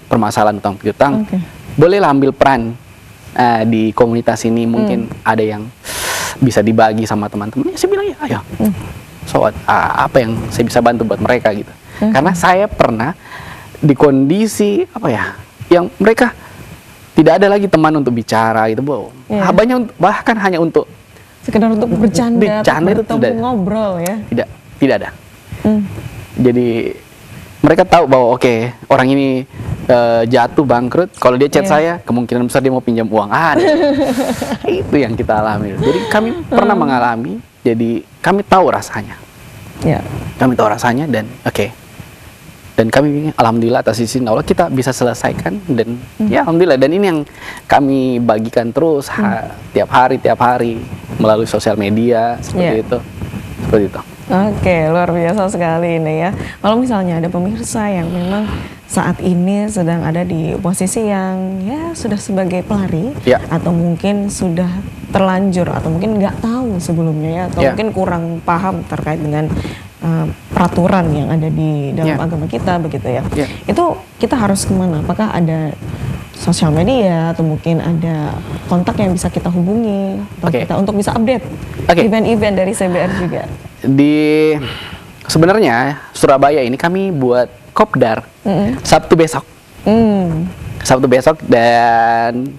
permasalahan utang piutang. Bolehlah ambil peran di komunitas ini, mungkin ada yang bisa dibagi sama teman-teman. Saya bilang ya, ayo. Apa yang saya bisa bantu buat mereka gitu. Karena saya pernah di kondisi yang mereka tidak ada lagi teman untuk bicara gitu, bahkan hanya untuk sekedar untuk bercanda itu tidak ngobrol ya. Tidak ada. Jadi mereka tahu bahwa orang ini jatuh bangkrut, kalau dia chat saya kemungkinan besar dia mau pinjam uang. Itu yang kita alami. Jadi kami pernah mengalami, jadi kami tahu rasanya. Kami tahu rasanya dan kami alhamdulillah atas izin Allah kita bisa selesaikan, dan ya alhamdulillah, dan ini yang kami bagikan terus tiap hari melalui sosial media seperti itu. Oke, luar biasa sekali ini ya. Kalau misalnya ada pemirsa yang memang saat ini sedang ada di posisi yang ya sudah sebagai pelari, atau mungkin sudah terlanjur, atau mungkin nggak tahu sebelumnya ya, atau mungkin kurang paham terkait dengan peraturan yang ada di dalam agama kita begitu ya. Itu kita harus kemana? Apakah ada sosial media atau mungkin ada kontak yang bisa kita hubungi kita untuk bisa update event-event dari CBR juga? Sebenarnya Surabaya ini kami buat kopdar Sabtu besok. Sabtu besok dan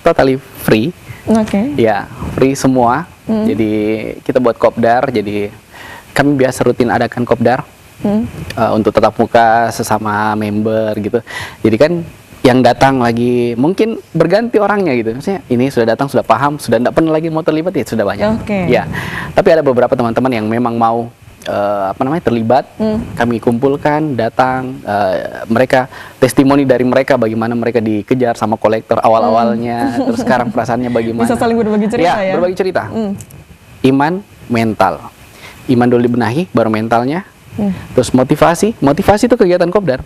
totally free. Ya, free semua. Jadi kita buat kopdar, jadi kami biasa rutin adakan kopdar untuk tatap muka sesama member gitu. Jadi kan yang datang lagi mungkin berganti orangnya gitu. Maksudnya ini sudah datang, sudah paham, sudah tidak pernah lagi mau terlibat, ya sudah banyak. Ya, tapi ada beberapa teman-teman yang memang mau terlibat. Kami kumpulkan, datang, mereka testimoni dari mereka bagaimana mereka dikejar sama kolektor awal-awalnya, terus sekarang perasaannya bagaimana. Bisa saling berbagi cerita ya. Berbagi cerita. Iman, mental. Iman dulu dibenahi, baru mentalnya. Terus motivasi itu kegiatan kopdar.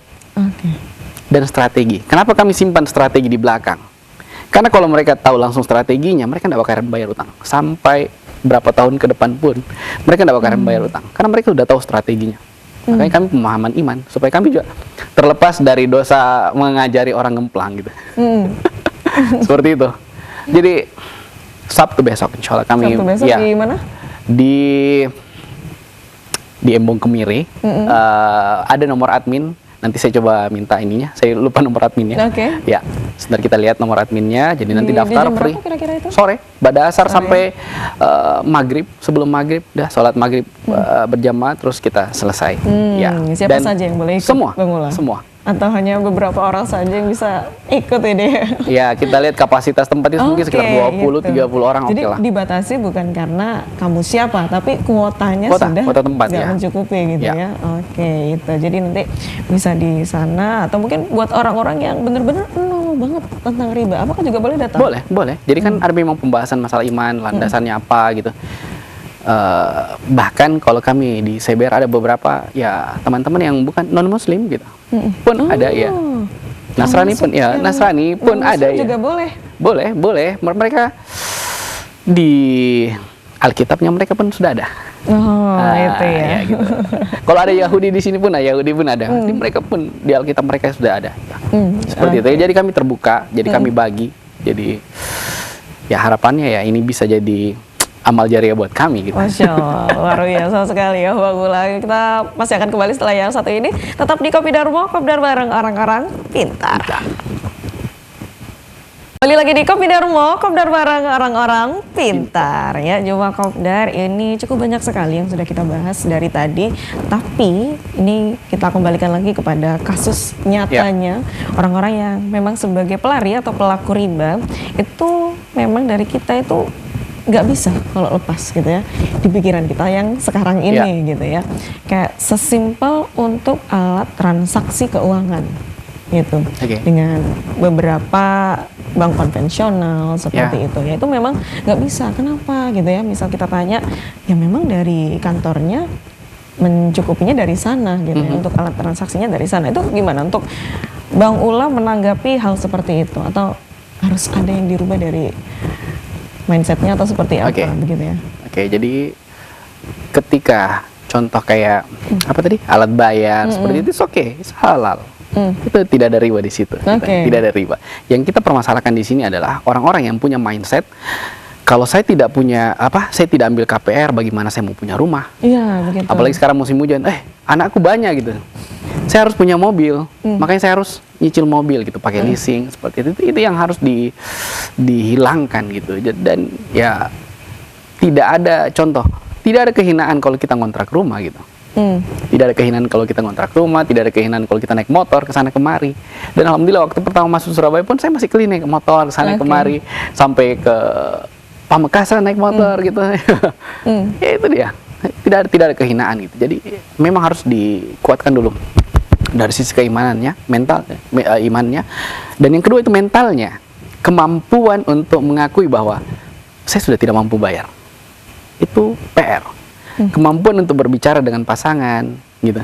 Dan strategi. Kenapa kami simpan strategi di belakang? Karena kalau mereka tahu langsung strateginya, mereka tidak bakalan bayar utang. Sampai berapa tahun ke depan pun, mereka tidak bakalan bayar utang. Karena mereka sudah tahu strateginya. Makanya kami pemahaman iman, supaya kami juga terlepas dari dosa mengajari orang gemplang gitu. Seperti itu. Jadi Sabtu besok, insya Allah kami. Sabtu besok di mana? Di Embong Kemiri. Ada nomor admin. Nanti saya coba minta ininya. Saya lupa nomor adminnya. Ya, sebentar kita lihat nomor adminnya. Jadi nanti daftar free. Kira-kira itu? Sore, pada asar sampai maghrib. Sebelum maghrib, dah sholat maghrib berjamaah, terus kita selesai. Siapa saja yang boleh ikut? Semua. Atau hanya beberapa orang saja yang bisa ikut ini? Ya, kita lihat kapasitas tempat itu mungkin sekitar 20-30 orang. Jadi dibatasi bukan karena kamu siapa, tapi kuotanya sudah nggak mencukupi gitu ya. Itu. Jadi nanti bisa di sana, atau mungkin buat orang-orang yang benar-benar banget tentang riba. Apakah juga boleh datang? Boleh, boleh. Jadi kan ada memang pembahasan masalah iman, landasannya apa gitu. Bahkan kalau kami di CBR ada beberapa ya teman-teman yang bukan non Muslim gitu, pun ada ya. Nasrani pun ya, Nasrani pun ada ya. Juga boleh. Boleh, boleh. Mereka di Alkitabnya mereka pun sudah ada. Itu ya. Gitu. Kalau ada Yahudi di sini pun, Yahudi pun ada. Di mereka pun di Alkitab mereka sudah ada. Seperti itu. Jadi kami terbuka, jadi kami bagi. Jadi ya harapannya ya ini bisa jadi amal jariah buat kami gitu. Masya Allah, luar biasa sekali ya Bang Ula. Kita masih akan kembali setelah yang satu ini. Tetap di Kopi Darmo, Kopdar bareng orang-orang pintar. Kembali lagi di Kopi Darmo, Kopdar bareng orang-orang pintar ya. Jumlah Kopdar ini cukup banyak sekali yang sudah kita bahas dari tadi. Tapi ini kita kembalikan lagi kepada kasus nyatanya orang-orang yang memang sebagai pelari atau pelaku riba itu memang dari kita itu nggak bisa kalau lepas gitu ya di pikiran kita yang sekarang ini gitu ya. Kayak sesimpel untuk alat transaksi keuangan gitu dengan beberapa bank konvensional seperti itu ya, itu memang nggak bisa. Kenapa gitu ya? Misal kita tanya, ya memang dari kantornya mencukupinya dari sana gitu ya, untuk alat transaksinya dari sana. Itu gimana untuk Bang Ula menanggapi hal seperti itu, atau harus ada yang dirubah dari mindsetnya atau seperti apa begitu ya? Jadi ketika contoh kayak apa tadi alat bayar seperti itu, it's halal. Itu tidak ada riba di situ. Tidak ada riba. Yang kita permasalahkan di sini adalah orang-orang yang punya mindset, kalau saya tidak punya saya tidak ambil KPR, bagaimana saya mau punya rumah? Iya, begitu. Apalagi sekarang musim hujan, anakku banyak gitu. Saya harus punya mobil, makanya saya harus nyicil mobil gitu, pakai leasing seperti itu. Itu yang harus dihilangkan gitu. Dan ya tidak ada contoh, tidak ada kehinaan kalau kita ngontrak rumah gitu. Tidak ada kehinaan kalau kita ngontrak rumah, tidak ada kehinaan kalau kita naik motor ke sana kemari. Dan alhamdulillah waktu pertama masuk Surabaya pun saya masih clean naik motor ke sana kemari, sampai ke Pamekasan naik motor gitu. Ya itu dia. Tidak ada kehinaan gitu. Jadi memang harus dikuatkan dulu dari sisi keimanannya, mental, imannya. Dan yang kedua itu mentalnya, kemampuan untuk mengakui bahwa saya sudah tidak mampu bayar. Itu PR. Kemampuan untuk berbicara dengan pasangan gitu.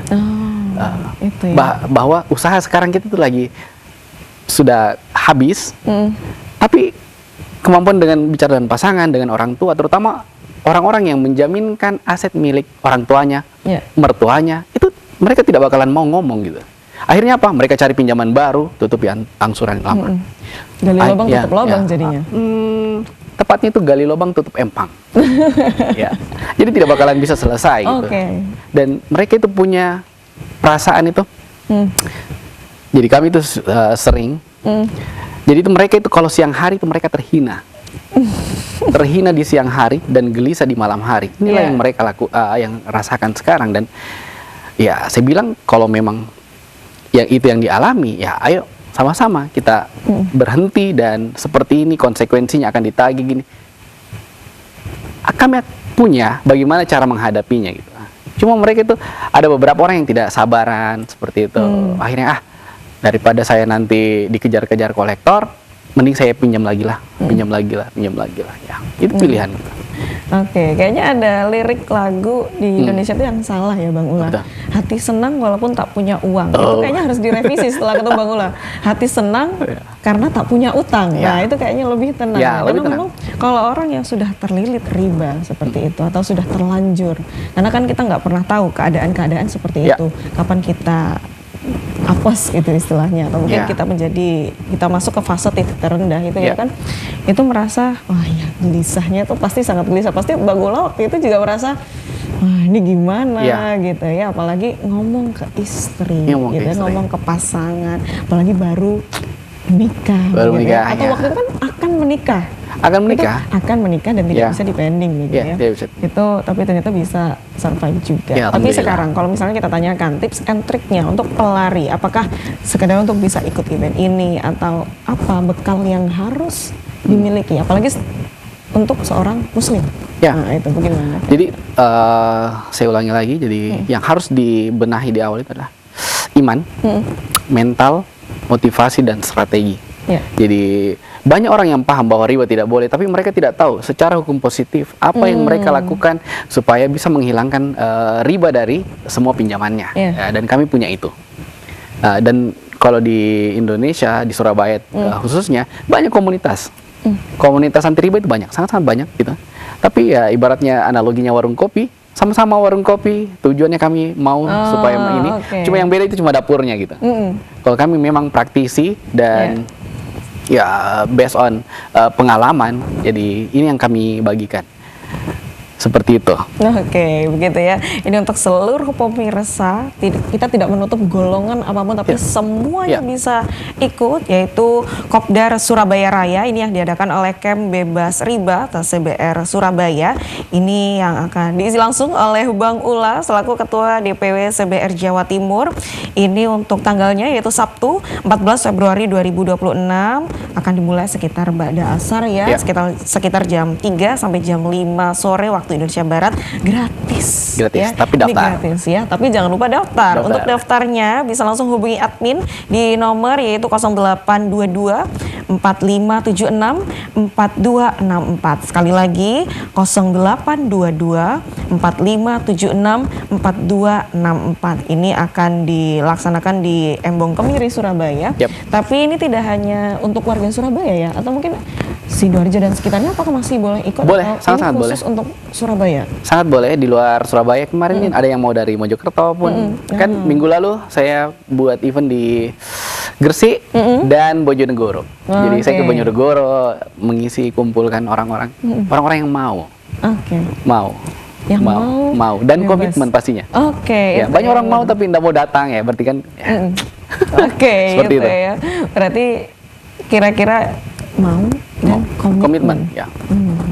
Itu ya. Bahwa usaha sekarang kita tuh lagi sudah habis, tapi kemampuan dengan bicara dengan pasangan, dengan orang tua, terutama orang-orang yang menjaminkan aset milik orang tuanya, mertuanya, itu mereka tidak bakalan mau ngomong gitu. Akhirnya apa? Mereka cari pinjaman baru, tutupi angsuran lama. Gali lubang tutup lubang jadinya. Tepatnya itu gali lubang tutup empang. Jadi tidak bakalan bisa selesai gitu. Dan mereka itu punya perasaan itu. Jadi kami itu sering. Jadi itu mereka itu kalau siang hari itu mereka terhina. Terhina di siang hari dan gelisah di malam hari. Inilah yang mereka yang rasakan sekarang. Dan ya saya bilang kalau memang yang itu yang dialami, ya ayo sama-sama kita berhenti, dan seperti ini konsekuensinya akan ditagih gini. Kami punya bagaimana cara menghadapinya gitu. Cuma mereka itu ada beberapa orang yang tidak sabaran seperti itu. Akhirnya daripada saya nanti dikejar-kejar kolektor, mending saya pinjam lagi lah. Ya, itu pilihan. Kayaknya ada lirik lagu di Indonesia itu yang salah ya Bang Ula. Hati senang walaupun tak punya uang. Itu kayaknya harus direvisi setelah ketemu Bang Ula. Hati senang karena tak punya utang. Nah itu kayaknya lebih tenang. Karena memang kalau orang yang sudah terlilit riba seperti itu, atau sudah terlanjur, karena kan kita nggak pernah tahu keadaan-keadaan seperti itu. Kapan kita apes gitu istilahnya, atau mungkin kita masuk ke fase titik terendah itu ya kan, itu merasa gelisahnya itu pasti sangat gelisah. Pasti Bang Ula waktu itu juga merasa ini gimana gitu ya, apalagi ngomong ke istri, ngomong ke pasangan, apalagi baru menikah, atau waktu itu kan akan menikah dan tidak bisa dipending gitu itu, tapi ternyata bisa survive juga. Tapi sekarang kalau misalnya kita tanyakan tips and triknya untuk pelari, apakah sekedar untuk bisa ikut event ini, atau apa bekal yang harus dimiliki, apalagi untuk seorang muslim? Nah itu bagaimana? Jadi saya ulangi lagi, jadi yang harus dibenahi di awal itu adalah iman, mental, motivasi, dan strategi. Ya. Jadi banyak orang yang paham bahwa riba tidak boleh, tapi mereka tidak tahu secara hukum positif apa yang mereka lakukan supaya bisa menghilangkan riba dari semua pinjamannya. Ya. Dan kami punya itu. Dan kalau di Indonesia, di Surabaya khususnya, banyak komunitas. Komunitas anti riba itu banyak, sangat-sangat banyak gitu. Tapi ya ibaratnya analoginya warung kopi, sama-sama warung kopi, tujuannya kami mau supaya ini, cuma yang beda itu cuma dapurnya gitu. Kalau kami memang praktisi dan ya based on pengalaman, jadi ini yang kami bagikan. Seperti itu. Oke, begitu ya. Ini untuk seluruh pemirsa, kita tidak menutup golongan apapun, tapi semuanya bisa ikut, yaitu Kopdar Surabaya Raya. Ini yang diadakan oleh Camp Bebas Riba atau CBR Surabaya. Ini yang akan diisi langsung oleh Bang Ula selaku Ketua DPW CBR Jawa Timur. Ini untuk tanggalnya yaitu Sabtu 14 Februari 2026, akan dimulai sekitar ba'da asar ya, sekitar jam 3 sampai jam 5 sore waktu Indonesia Barat, gratis ya. Tapi daftar. Ini gratis ya, tapi jangan lupa daftar. Untuk daftarnya bisa langsung hubungi admin di nomor yaitu 0822 4576 4264. Sekali lagi 0822 4576 4264. Ini akan dilaksanakan di Embong Kemiri, Surabaya. Tapi ini tidak hanya untuk warga Surabaya ya, atau mungkin Sidoarjo dan sekitarnya, apakah masih boleh ikut? Boleh, sangat boleh. Khusus untuk Surabaya? Sangat boleh, di luar Surabaya kemarin ada yang mau dari Mojokerto pun. Kan minggu lalu saya buat event di Gresik dan Bojonegoro. Jadi saya ke Bojonegoro mengisi, kumpulkan orang-orang yang mau. Yang mau dan bebas. Komitmen pastinya. Ya, banyak orang mau tapi tidak mau datang ya, berarti kan ya. Seperti gitu itu ya. Berarti kira-kira mau dan komitmen ya.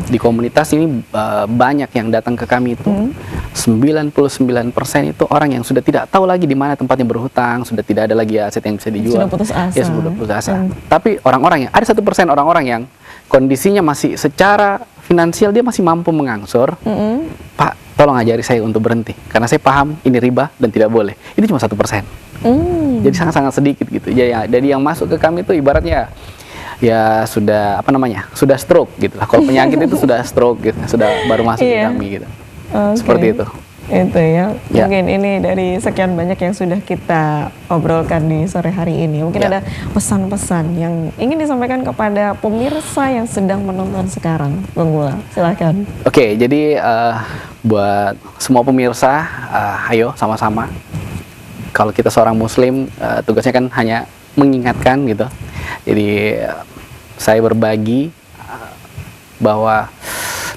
Di komunitas ini banyak yang datang ke kami itu 99% itu orang yang sudah tidak tahu lagi di mana tempatnya berhutang, sudah tidak ada lagi aset yang bisa dijual, sudah putus asa. Ya, sudah putus asa. Tapi orang-orang yang ada 1% orang-orang yang kondisinya masih secara finansial dia masih mampu mengangsur, Pak tolong ajari saya untuk berhenti karena saya paham ini riba dan tidak boleh. Ini cuma 1%. Jadi sangat-sangat sedikit gitu. Jadi yang masuk ke kami itu ibaratnya ya sudah sudah stroke gitu lah. Kalau penyakit itu sudah stroke gitu, sudah baru masuk ke kami gitu. Seperti itu. Itu ya. Mungkin ini dari sekian banyak yang sudah kita obrolkan di sore hari ini. Mungkin ada pesan-pesan yang ingin disampaikan kepada pemirsa yang sedang menonton sekarang, Bang Ula. Silakan. Oke, jadi buat semua pemirsa, ayo sama-sama. Kalau kita seorang Muslim, tugasnya kan hanya mengingatkan gitu. Jadi saya berbagi bahwa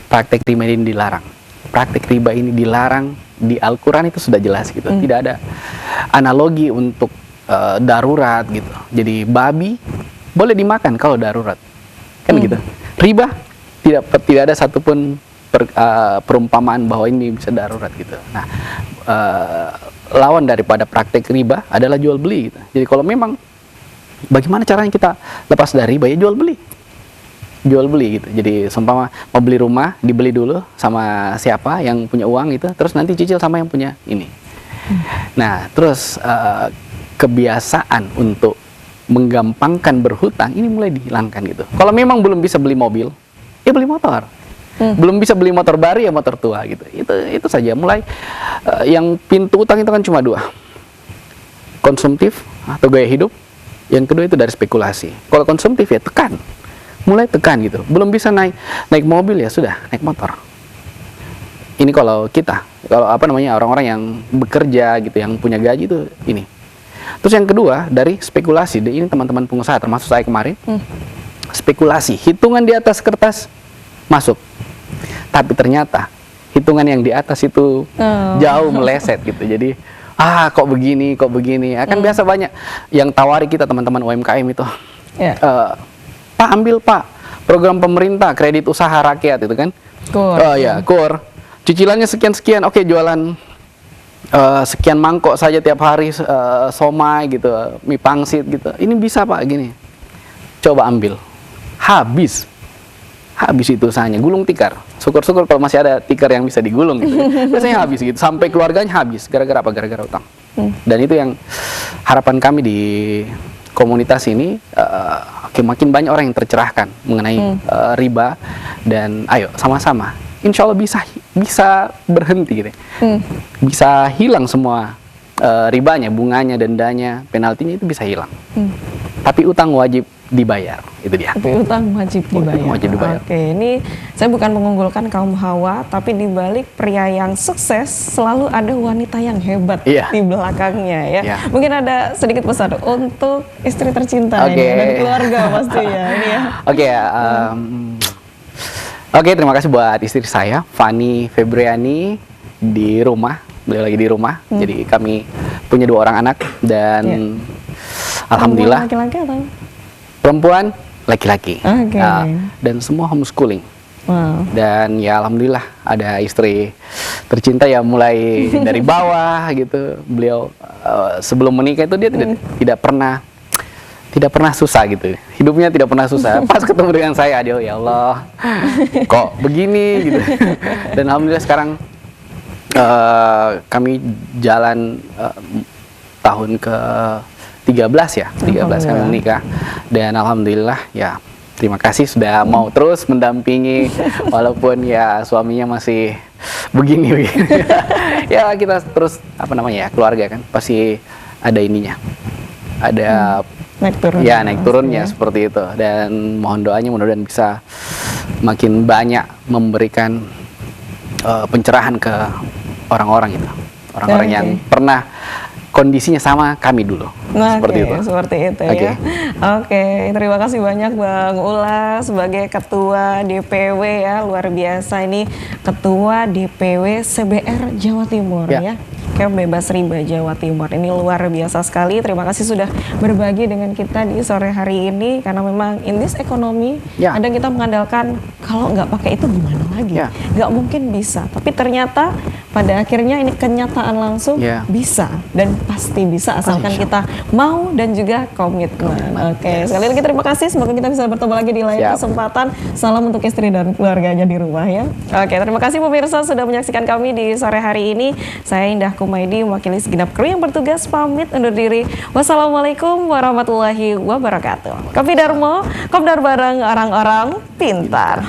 praktek riba ini dilarang. Praktek riba ini dilarang di Al-Quran itu sudah jelas gitu. Tidak ada analogi untuk darurat gitu. Jadi babi boleh dimakan kalau darurat, kan gitu. Riba tidak ada satupun perumpamaan bahwa ini bisa darurat gitu. Nah, lawan daripada praktek riba adalah jual beli gitu. Jadi kalau memang bagaimana caranya kita lepas dari riba, ya jual beli gitu. Jadi seumpama mau beli rumah, dibeli dulu sama siapa yang punya uang gitu, terus nanti cicil sama yang punya ini. Nah, terus kebiasaan untuk menggampangkan berhutang ini mulai dihilangkan gitu. Kalau memang belum bisa beli mobil, ya beli motor. Belum bisa beli motor baru ya motor tua gitu. Itu saja. Mulai yang pintu utang itu kan cuma dua, konsumtif atau gaya hidup. Yang kedua itu dari spekulasi. Kalau konsumtif ya mulai tekan gitu. Belum bisa naik mobil ya sudah naik motor. Ini kalau orang-orang yang bekerja gitu, yang punya gaji itu ini. Terus yang kedua dari spekulasi. Ini teman-teman pengusaha termasuk saya kemarin. Spekulasi, hitungan di atas kertas masuk. Tapi ternyata hitungan yang di atas itu jauh meleset gitu. Jadi kok begini, akan biasa banyak yang tawari kita teman-teman UMKM itu, Pak ambil Pak program pemerintah kredit usaha rakyat itu kan, KUR, cicilannya sekian, oke jualan sekian mangkok saja tiap hari, somai gitu, mie pangsit gitu, ini bisa Pak gini, coba ambil, habis itu usahanya, gulung tikar. Syukur-syukur kalau masih ada tikar yang bisa digulung gitu. Biasanya habis gitu, sampai keluarganya habis. Gara-gara apa? Gara-gara utang. Dan itu yang harapan kami di komunitas ini makin banyak orang yang tercerahkan mengenai riba, dan ayo sama-sama insya Allah bisa berhenti gitu. Bisa hilang semua ribanya, bunganya, dendanya, penaltinya itu bisa hilang. Tapi utang wajib dibayar, itu dia. Tapi utang wajib dibayar. Utang wajib dibayar. Oke, ini saya bukan mengunggulkan kaum hawa, tapi di balik pria yang sukses selalu ada wanita yang hebat Iya. di belakangnya ya. Iya. Mungkin ada sedikit pesan untuk istri tercinta Oke. ini dan keluarga pasti ya ini ya. Oke, terima kasih buat istri saya, Fani Febriani, di rumah. Beliau lagi di rumah. Jadi kami punya 2 orang anak dan alhamdulillah Perempuan laki-laki atau? perempuan laki-laki. Oke. Dan semua homeschooling. Wow. Dan ya alhamdulillah ada istri tercinta ya, mulai dari bawah gitu. Beliau sebelum menikah itu dia tidak pernah susah gitu. Hidupnya tidak pernah susah. Pas ketemu dengan saya, aduh ya Allah, kok begini gitu. Dan alhamdulillah sekarang kami jalan tahun ke 13 ya, 13 kami menikah. Dan alhamdulillah ya, terima kasih sudah mau terus mendampingi walaupun ya suaminya masih begini. Ya kita terus keluarga kan pasti ada ininya. Ada Naik turun. ya naik turunnya seperti itu, dan mohon doanya mudah-mudahan bisa makin banyak memberikan pencerahan ke orang-orang itu, orang-orang yang pernah kondisinya sama kami dulu. Seperti itu. Seperti itu ya. Oke, terima kasih banyak Bang Ula sebagai Ketua DPW ya, luar biasa ini Ketua DPW CBR Jawa Timur ya. Camp Bebas Riba Jawa Timur. Ini luar biasa sekali. Terima kasih sudah berbagi dengan kita di sore hari ini, karena memang in this ekonomi kadang kita mengandalkan kalau nggak pakai itu gimana lagi, nggak mungkin bisa. Tapi ternyata pada akhirnya ini kenyataan langsung bisa, dan pasti bisa asalkan kita mau dan juga komitmen. Oke, sekali lagi terima kasih. Semoga kita bisa bertemu lagi di lain kesempatan. Salam untuk istri dan keluarganya di rumah ya. Oke, terima kasih pemirsa sudah menyaksikan kami di sore hari ini. Saya Indah Kumaidi, mewakili segenap kru yang bertugas, pamit undur diri. Wassalamualaikum warahmatullahi wabarakatuh. Kopi Darmo, kopdar bareng orang-orang pintar.